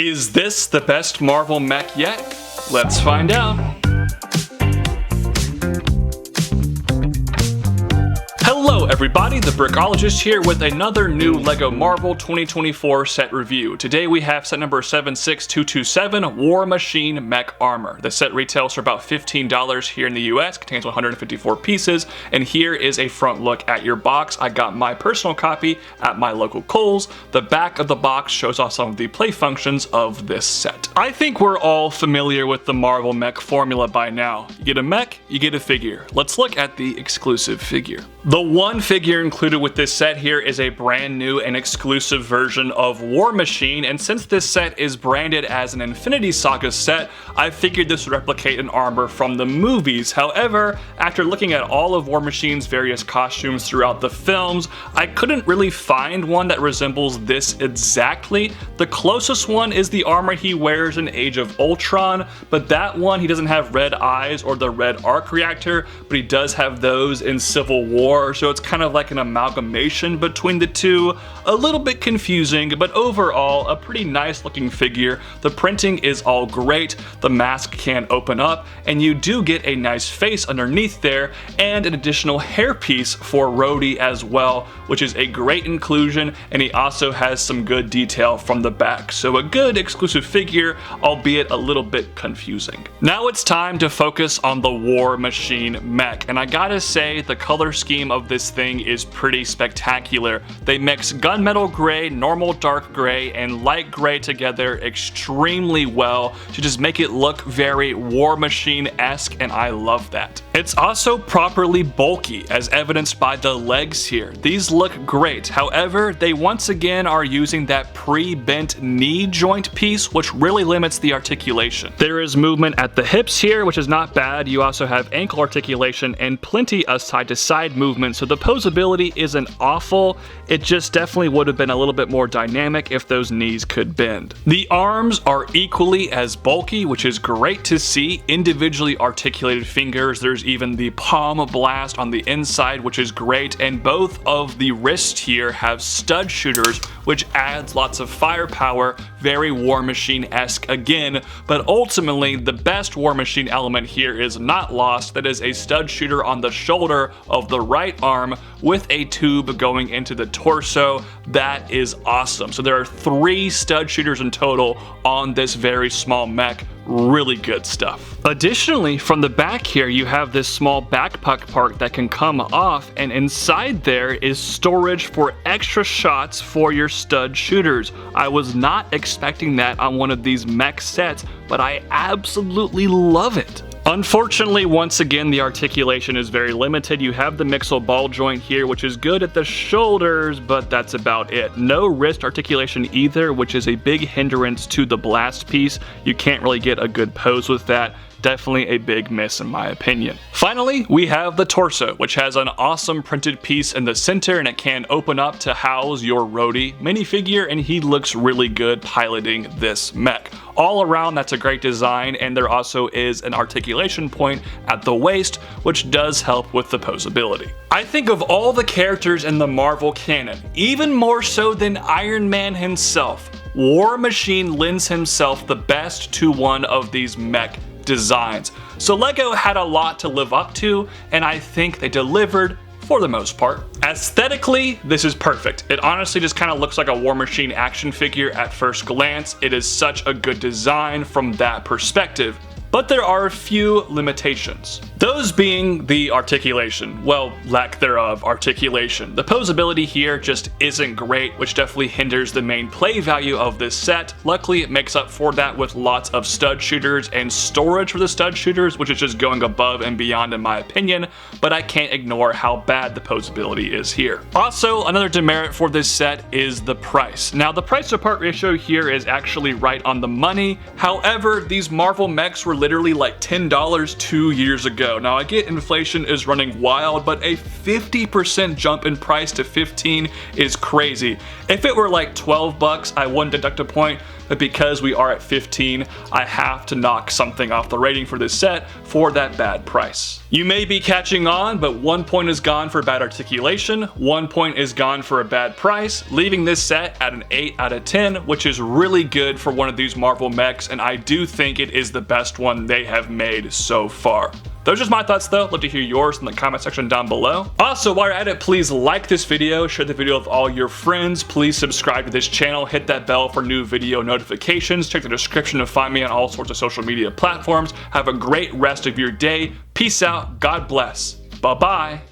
Is this the best Marvel mech yet? Let's find out. Hello everybody, the Brickologist here with another new LEGO Marvel 2024 set review. Today we have set number 76227, War Machine Mech Armor. The set retails for about $15 here in the US, contains 154 pieces, and here is a front look at your box. I got my personal copy at my local Kohl's. The back of the box shows off some of the play functions of this set. I think we're all familiar with the Marvel mech formula by now. You get a mech, you get a figure. Let's look at the exclusive figure. The one figure included with this set here is a brand new and exclusive version of War Machine, and since this set is branded as an Infinity Saga set, I figured this would replicate an armor from the movies. However, after looking at all of War Machine's various costumes throughout the films, I couldn't really find one that resembles this exactly. The closest one is the armor he wears in Age of Ultron, but that one he doesn't have red eyes or the red arc reactor, but he does have those in Civil War, so it's kind of like an amalgamation between the two. A little bit confusing, but overall a pretty nice looking figure. The printing is all great, the mask can open up, and you do get a nice face underneath there, and an additional hairpiece for Rhodey as well, which is a great inclusion, and he also has some good detail from the back. So a good exclusive figure, albeit a little bit confusing. Now it's time to focus on the War Machine mech, and I gotta say the color scheme of this thing is pretty spectacular. They mix gunmetal gray, normal dark gray, and light gray together extremely well to just make it look very War Machine-esque, and I love that. It's also properly bulky, as evidenced by the legs here. These look great, however, they once again are using that pre-bent knee joint piece, which really limits the articulation. There is movement at the hips here, which is not bad. You also have ankle articulation and plenty of side-to-side movement, so the posability isn't awful. It just definitely would have been a little bit more dynamic if those knees could bend. The arms are equally as bulky, which is great to see. Individually articulated fingers. There's even the palm blast on the inside, which is great, and both of the wrists here have stud shooters, which adds lots of firepower. Very War Machine-esque again, but ultimately the best War Machine element here is not lost. That is a stud shooter on the shoulder of the right arm with a tube going into the torso. That is awesome. So there are 3 stud shooters in total on this very small mech. Really good stuff. Additionally, from the back here, you have this small backpack part that can come off, and inside there is storage for extra shots for your stud shooters. I was not expecting that on one of these mech sets, but I absolutely love it. Unfortunately, once again, the articulation is very limited. You have the mixel ball joint here, which is good at the shoulders, but that's about it. No wrist articulation either, which is a big hindrance to the blast piece. You can't really get a good pose with that. Definitely a big miss in my opinion. Finally, we have the torso, which has an awesome printed piece in the center, and it can open up to house your Rhodey minifigure, and he looks really good piloting this mech. All around, that's a great design, and there also is an articulation point at the waist, which does help with the posability. I think of all the characters in the Marvel canon, even more so than Iron Man himself, War Machine lends himself the best to one of these mech designs. So LEGO had a lot to live up to, and I think they delivered for the most part. Aesthetically, this is perfect. It honestly just kind of looks like a War Machine action figure at first glance. It is such a good design from that perspective. But there are a few limitations. Those being the articulation. Well, lack thereof articulation. The posability here just isn't great, which definitely hinders the main play value of this set. Luckily, it makes up for that with lots of stud shooters and storage for the stud shooters, which is just going above and beyond in my opinion, but I can't ignore how bad the posability is here. Also, another demerit for this set is the price. Now, the price to part ratio here is actually right on the money. However, these Marvel mechs were literally like $10 2 years ago. Now I get inflation is running wild, but a 50% jump in price to 15 is crazy. If it were like 12 bucks, I wouldn't deduct a point, but because we are at 15, I have to knock something off the rating for this set for that bad price. You may be catching on, but 1 point is gone for bad articulation, 1 point is gone for a bad price, leaving this set at an 8 out of 10, which is really good for one of these Marvel mechs, and I do think it is the best one they have made so far. Those are just my thoughts though. Love to hear yours in the comment section down below. Also, while you're at it, please like this video, share the video with all your friends, please subscribe to this channel, hit that bell for new video notifications, check the description to find me on all sorts of social media platforms. Have a great rest of your day. Peace out, God bless. Bye-bye.